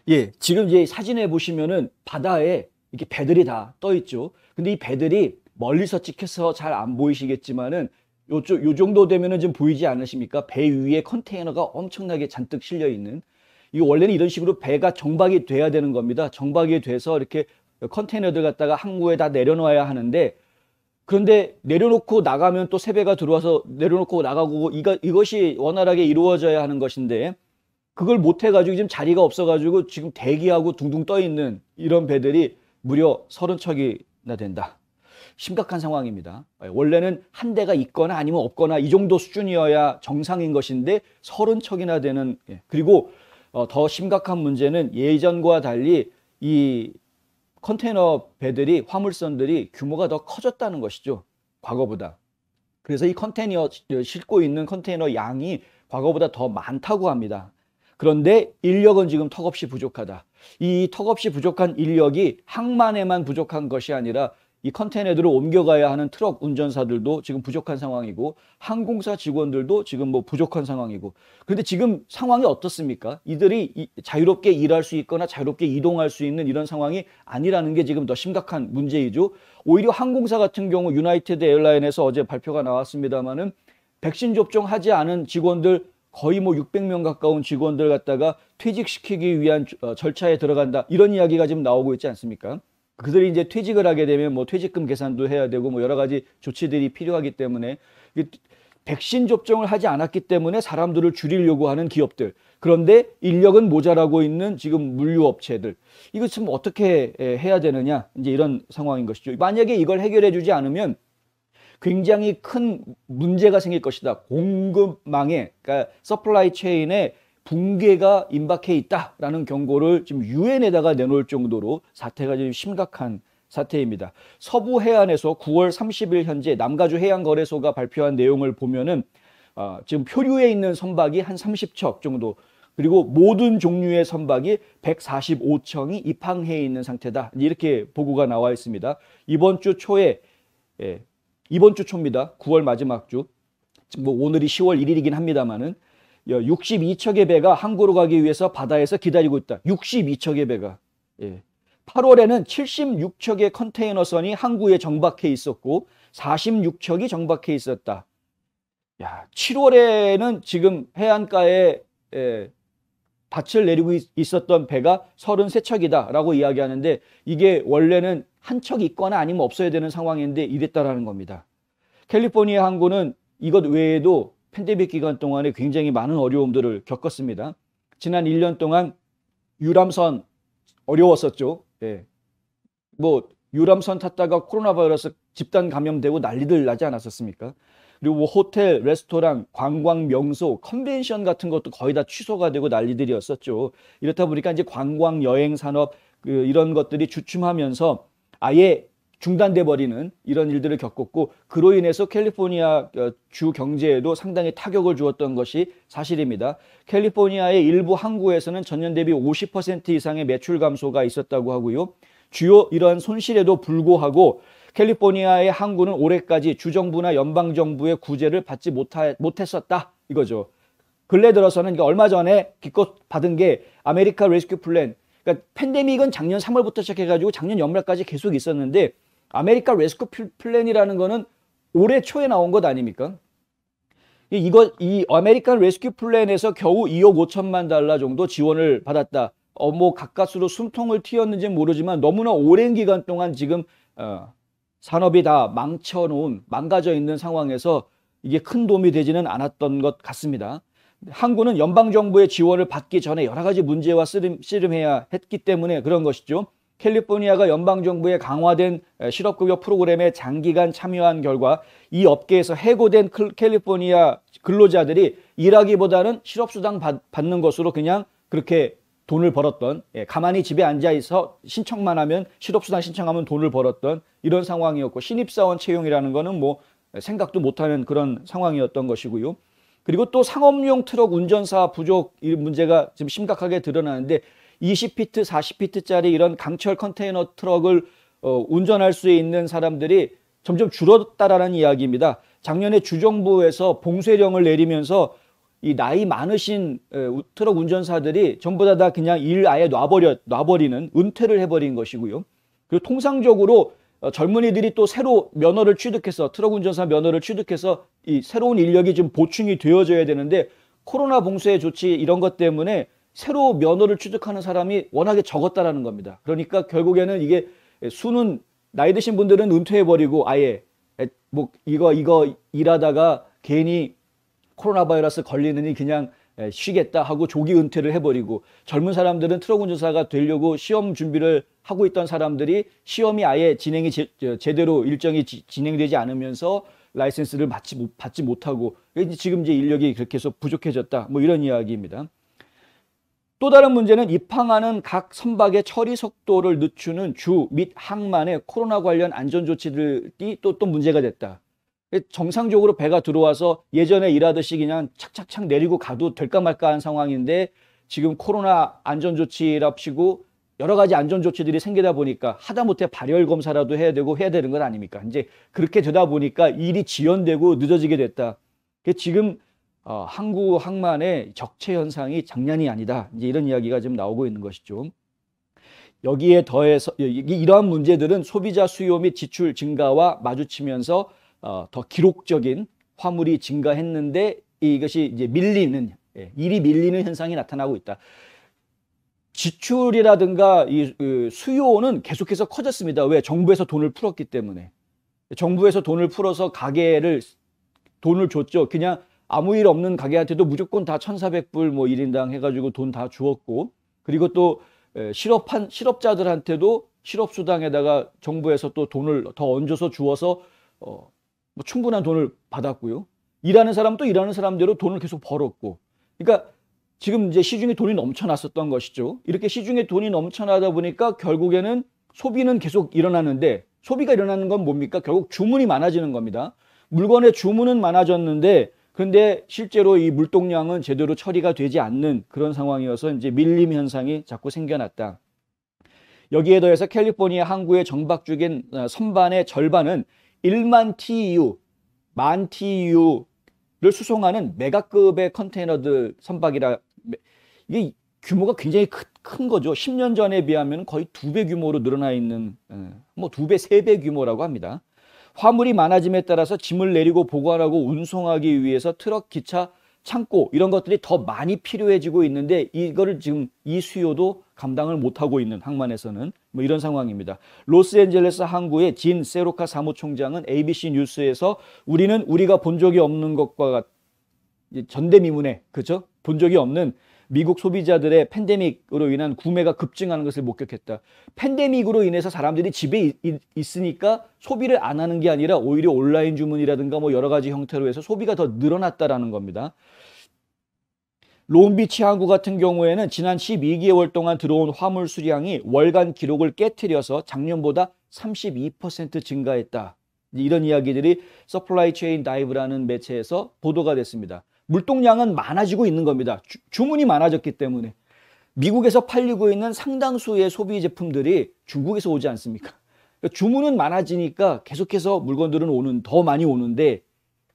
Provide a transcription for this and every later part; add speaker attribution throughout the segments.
Speaker 1: 예, 지금 이제 사진에 보시면은 바다에 이렇게 배들이 다 떠 있죠. 근데 이 배들이 멀리서 찍혀서 잘 안 보이시겠지만은 요 정도 되면은 좀 보이지 않으십니까? 배 위에 컨테이너가 엄청나게 잔뜩 실려 있는. 이거 원래는 이런 식으로 배가 정박이 돼야 되는 겁니다. 정박이 돼서 이렇게 컨테이너들 갖다가 항구에 다 내려놔야 하는데, 그런데 내려놓고 나가면 또 새 배가 들어와서 내려놓고 나가고, 이것이 원활하게 이루어져야 하는 것인데 그걸 못 해가지고 지금 자리가 없어가지고 지금 대기하고 둥둥 떠 있는 이런 배들이 무려 30척이나 된다. 심각한 상황입니다. 원래는 한 대가 있거나 아니면 없거나 이 정도 수준이어야 정상인 것인데 30척이나 되는. 그리고 더 심각한 문제는 예전과 달리 이 컨테이너 배들이, 화물선들이 규모가 더 커졌다는 것이죠. 과거보다. 그래서 이 컨테이너, 싣고 있는 컨테이너 양이 과거보다 더 많다고 합니다. 그런데 인력은 지금 턱없이 부족하다. 이 턱없이 부족한 인력이 항만에만 부족한 것이 아니라 이 컨테이너들을 옮겨가야 하는 트럭 운전사들도 지금 부족한 상황이고, 항공사 직원들도 지금 뭐 부족한 상황이고. 그런데 지금 상황이 어떻습니까? 이들이 자유롭게 일할 수 있거나 자유롭게 이동할 수 있는 이런 상황이 아니라는 게 지금 더 심각한 문제이죠. 오히려 항공사 같은 경우 유나이티드 에어라인에서 어제 발표가 나왔습니다마는 백신 접종하지 않은 직원들 거의 뭐 600명 가까운 직원들 갖다가 퇴직시키기 위한 절차에 들어간다, 이런 이야기가 지금 나오고 있지 않습니까? 그들이 이제 퇴직을 하게 되면 뭐 퇴직금 계산도 해야 되고 뭐 여러 가지 조치들이 필요하기 때문에, 백신 접종을 하지 않았기 때문에 사람들을 줄이려고 하는 기업들, 그런데 인력은 모자라고 있는 지금 물류업체들, 이거 지금 어떻게 해야 되느냐, 이제 이런 상황인 것이죠. 만약에 이걸 해결해 주지 않으면 굉장히 큰 문제가 생길 것이다. 공급망에, 그러니까 서플라이 체인에 붕괴가 임박해 있다라는 경고를 지금 유엔에다가 내놓을 정도로 사태가 지금 심각한 사태입니다. 서부 해안에서 9월 30일 현재 남가주 해양거래소가 발표한 내용을 보면은 지금 표류에 있는 선박이 한 30척 정도, 그리고 모든 종류의 선박이 145척이 입항해 있는 상태다, 이렇게 보고가 나와 있습니다. 이번 주 초에, 이번 주 초입니다. 9월 마지막 주, 뭐 오늘이 10월 1일이긴 합니다만은 62척의 배가 항구로 가기 위해서 바다에서 기다리고 있다. 62척의 배가. 8월에는 76척의 컨테이너선이 항구에 정박해 있었고 46척이 정박해 있었다. 7월에는 지금 해안가에 닻을 내리고 있었던 배가 33척이다라고 이야기하는데, 이게 원래는 한 척 있거나 아니면 없어야 되는 상황인데 이랬다라는 겁니다. 캘리포니아 항구는 이것 외에도 팬데믹 기간 동안에 굉장히 많은 어려움들을 겪었습니다. 지난 1년 동안 유람선 어려웠었죠. 뭐 유람선 탔다가 코로나 바이러스 집단 감염되고 난리들 나지 않았었습니까? 그리고 뭐 호텔, 레스토랑, 관광 명소, 컨벤션 같은 것도 거의 다 취소가 되고 난리들이었었죠. 이렇다 보니까 이제 관광 여행 산업 이런 것들이 주춤하면서 아예 중단돼 버리는 이런 일들을 겪었고, 그로 인해서 캘리포니아 주 경제에도 상당히 타격을 주었던 것이 사실입니다. 캘리포니아의 일부 항구에서는 전년 대비 50% 이상의 매출 감소가 있었다고 하고요. 주요 이러한 손실에도 불구하고 캘리포니아의 항구는 올해까지 주정부나 연방정부의 구제를 받지 못했었다, 이거죠. 근래 들어서는, 그러니까 얼마 전에 기껏 받은 게 아메리카 레스큐 플랜, 그러니까 팬데믹은 작년 3월부터 시작해가지고 작년 연말까지 계속 있었는데, 아메리카 레스큐 플랜이라는 거는 올해 초에 나온 것 아닙니까? 이 아메리칸 레스큐 플랜에서 겨우 2억 5천만 달러 정도 지원을 받았다. 뭐 가까스로 숨통을 틔웠는지는 모르지만 너무나 오랜 기간 동안 지금 산업이 다 망가져 있는 상황에서 이게 큰 도움이 되지는 않았던 것 같습니다. 항구는 연방정부의 지원을 받기 전에 여러 가지 문제와 씨름해야 했기 때문에 그런 것이죠. 캘리포니아가 연방정부의 강화된 실업급여 프로그램에 장기간 참여한 결과 이 업계에서 해고된 캘리포니아 근로자들이 일하기보다는 실업수당 받는 것으로 그냥 그렇게 돈을 벌었던, 가만히 집에 앉아있어 신청만 하면, 실업수당 신청하면 돈을 벌었던 이런 상황이었고, 신입사원 채용이라는 거는 뭐 생각도 못하는 그런 상황이었던 것이고요. 그리고 또 상업용 트럭 운전사 부족 이 문제가 지금 심각하게 드러나는데, 20피트, 40피트짜리 이런 강철 컨테이너 트럭을 운전할 수 있는 사람들이 점점 줄었다라는 이야기입니다. 작년에 주정부에서 봉쇄령을 내리면서 이 나이 많으신 트럭 운전사들이 전부 다 그냥 일 아예 놔버리는 은퇴를 해버린 것이고요. 그리고 통상적으로 젊은이들이 또 새로 면허를 취득해서 트럭 운전사 면허를 취득해서 이 새로운 인력이 좀 보충이 되어져야 되는데 코로나 봉쇄 조치 이런 것 때문에 새로 면허를 취득하는 사람이 워낙에 적었다라는 겁니다. 그러니까 결국에는 이게 수는 나이 드신 분들은 은퇴해버리고 아예 뭐 이거 일하다가 괜히 코로나 바이러스 걸리느니 그냥 쉬겠다 하고 조기 은퇴를 해버리고 젊은 사람들은 트럭 운전사가 되려고 시험 준비를 하고 있던 사람들이 시험이 아예 진행이 제대로 일정이 진행되지 않으면서 라이센스를 받지 못하고 지금 이제 인력이 그렇게 해서 부족해졌다. 뭐 이런 이야기입니다. 또 다른 문제는 입항하는 각 선박의 처리 속도를 늦추는 주 및 항만의 코로나 관련 안전조치들이 또 문제가 됐다. 정상적으로 배가 들어와서 예전에 일하듯이 그냥 착착착 내리고 가도 될까 말까 한 상황인데 지금 코로나 안전조치랍시고 여러 가지 안전조치들이 생기다 보니까 하다못해 발열 검사라도 해야 되는 건 아닙니까? 이제 그렇게 되다 보니까 일이 지연되고 늦어지게 됐다. 지금 항구 항만의 적체 현상이 장난이 아니다. 이제 이런 이야기가 지금 나오고 있는 것이죠. 여기에 더해서 이러한 문제들은 소비자 수요 및 지출 증가와 마주치면서 더 기록적인 화물이 증가했는데 이것이 이제 일이 밀리는 현상이 나타나고 있다. 지출이라든가 이 수요는 계속해서 커졌습니다. 왜? 정부에서 돈을 풀었기 때문에. 정부에서 돈을 풀어서 가게를 돈을 줬죠. 그냥 아무 일 없는 가게한테도 무조건 다 1,400불 뭐 1인당 해가지고 돈 다 주었고, 그리고 또 실업자들한테도 실업수당에다가 정부에서 또 돈을 더 얹어서 주어서 뭐 충분한 돈을 받았고요. 일하는 사람도 일하는 사람대로 돈을 계속 벌었고, 그러니까 지금 이제 시중에 돈이 넘쳐났었던 것이죠. 이렇게 시중에 돈이 넘쳐나다 보니까 결국에는 소비는 계속 일어나는데, 소비가 일어나는 건 뭡니까? 결국 주문이 많아지는 겁니다. 물건의 주문은 많아졌는데 근데 실제로 이 물동량은 제대로 처리가 되지 않는 그런 상황이어서 이제 밀림 현상이 자꾸 생겨났다. 여기에 더해서 캘리포니아 항구의 정박 중인 선반의 절반은 1만 TEU, 1만 TEU를 수송하는 메가급의 컨테이너들 선박이라, 이게 규모가 굉장히 큰 거죠. 10년 전에 비하면 거의 2배 규모로 늘어나 있는, 뭐 2배, 3배 규모라고 합니다. 화물이 많아짐에 따라서 짐을 내리고 보관하고 운송하기 위해서 트럭, 기차, 창고 이런 것들이 더 많이 필요해지고 있는데 이거를 지금 이 수요도 감당을 못하고 있는 항만에서는 뭐 이런 상황입니다. 로스앤젤레스 항구의 진 세로카 사무총장은 ABC 뉴스에서 우리는 우리가 본 적이 없는 것과 전대미문에, 그죠? 본 적이 없는 미국 소비자들의 팬데믹으로 인한 구매가 급증하는 것을 목격했다. 팬데믹으로 인해서 사람들이 집에 있으니까 소비를 안 하는 게 아니라 오히려 온라인 주문이라든가 뭐 여러 가지 형태로 해서 소비가 더 늘어났다라는 겁니다. 롱비치 항구 같은 경우에는 지난 12개월 동안 들어온 화물 수량이 월간 기록을 깨트려서 작년보다 32% 증가했다. 이런 이야기들이 서플라이 체인 다이브라는 매체에서 보도가 됐습니다. 물동량은 많아지고 있는 겁니다. 주문이 많아졌기 때문에. 미국에서 팔리고 있는 상당수의 소비 제품들이 중국에서 오지 않습니까? 그러니까 주문은 많아지니까 계속해서 물건들은 더 많이 오는데,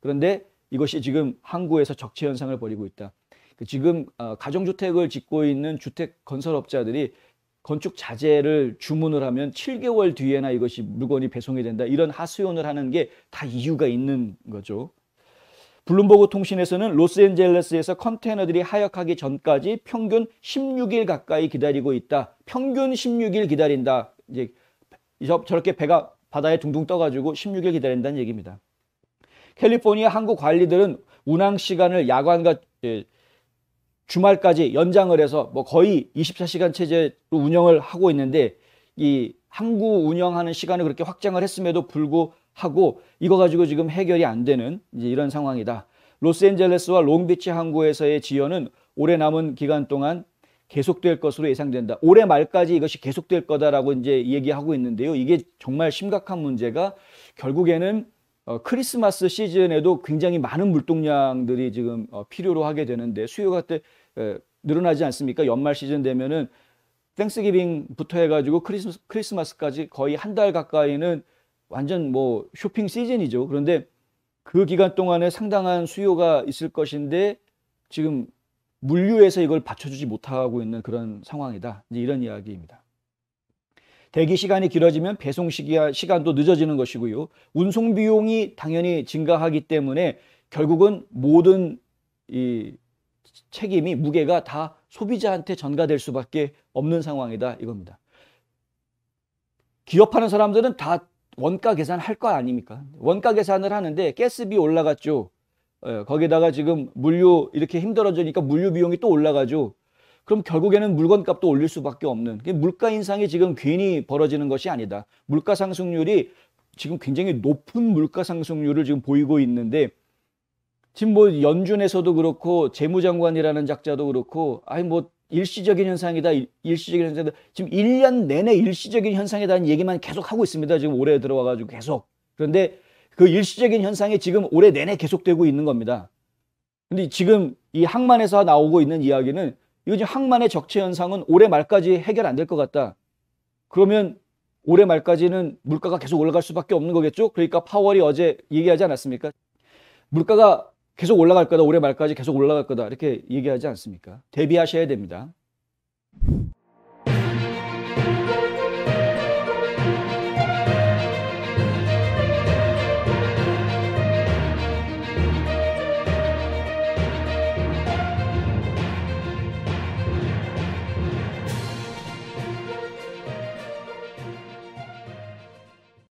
Speaker 1: 그런데 이것이 지금 항구에서 적체 현상을 벌이고 있다. 지금 가정주택을 짓고 있는 주택 건설업자들이 건축 자재를 주문을 하면 7개월 뒤에나 이것이 물건이 배송이 된다. 이런 하소연을 하는 게 다 이유가 있는 거죠. 블룸버그 통신에서는 로스앤젤레스에서 컨테이너들이 하역하기 전까지 평균 16일 가까이 기다리고 있다. 평균 16일 기다린다. 이제 저렇게 배가 바다에 둥둥 떠가지고 16일 기다린다는 얘기입니다. 캘리포니아 항구 관리들은 운항 시간을 야간과 주말까지 연장을 해서 뭐 거의 24시간 체제로 운영을 하고 있는데, 이 항구 운영하는 시간을 그렇게 확장을 했음에도 불구하고 이거 가지고 지금 해결이 안 되는 이제 이런 상황이다. 로스앤젤레스와 롱비치 항구에서의 지연은 올해 남은 기간 동안 계속될 것으로 예상된다. 올해 말까지 이것이 계속될 거다라고 이제 얘기하고 있는데요. 이게 정말 심각한 문제가 결국에는 크리스마스 시즌에도 굉장히 많은 물동량들이 지금 필요로 하게 되는데 수요가 늘어나지 않습니까? 연말 시즌 되면은 땡스기빙부터 해가지고 크리스마스까지 거의 한 달 가까이는 완전 뭐 쇼핑 시즌이죠. 그런데 그 기간 동안에 상당한 수요가 있을 것인데 지금 물류에서 이걸 받쳐주지 못하고 있는 그런 상황이다. 이제 이런 이야기입니다. 대기 시간이 길어지면 배송 시간도 늦어지는 것이고요. 운송 비용이 당연히 증가하기 때문에 결국은 모든 이 책임이 무게가 다 소비자한테 전가될 수밖에 없는 상황이다 이겁니다. 기업하는 사람들은 다 원가 계산할 거 아닙니까? 원가 계산을 하는데 가스비 올라갔죠. 거기다가 지금 물류 이렇게 힘들어지니까 물류 비용이 또 올라가죠. 그럼 결국에는 물건값도 올릴 수밖에 없는, 물가 인상이 지금 괜히 벌어지는 것이 아니다. 물가 상승률이 지금 굉장히 높은 물가 상승률을 지금 보이고 있는데, 지금 뭐 연준에서도 그렇고 재무장관이라는 작자도 그렇고 아니 뭐 일시적인 현상이다, 일시적인 현상이다, 지금 1년 내내 일시적인 현상이라는 얘기만 계속 하고 있습니다. 지금 올해 들어와가지고 계속. 그런데 그 일시적인 현상이 지금 올해 내내 계속되고 있는 겁니다. 근데 지금 이 항만에서 나오고 있는 이야기는 이거 지금 항만의 적체 현상은 올해 말까지 해결 안 될 것 같다. 그러면 올해 말까지는 물가가 계속 올라갈 수밖에 없는 거겠죠? 그러니까 파월이 어제 얘기하지 않았습니까? 물가가 계속 올라갈 거다. 올해 말까지 계속 올라갈 거다. 이렇게 얘기하지 않습니까? 대비하셔야 됩니다.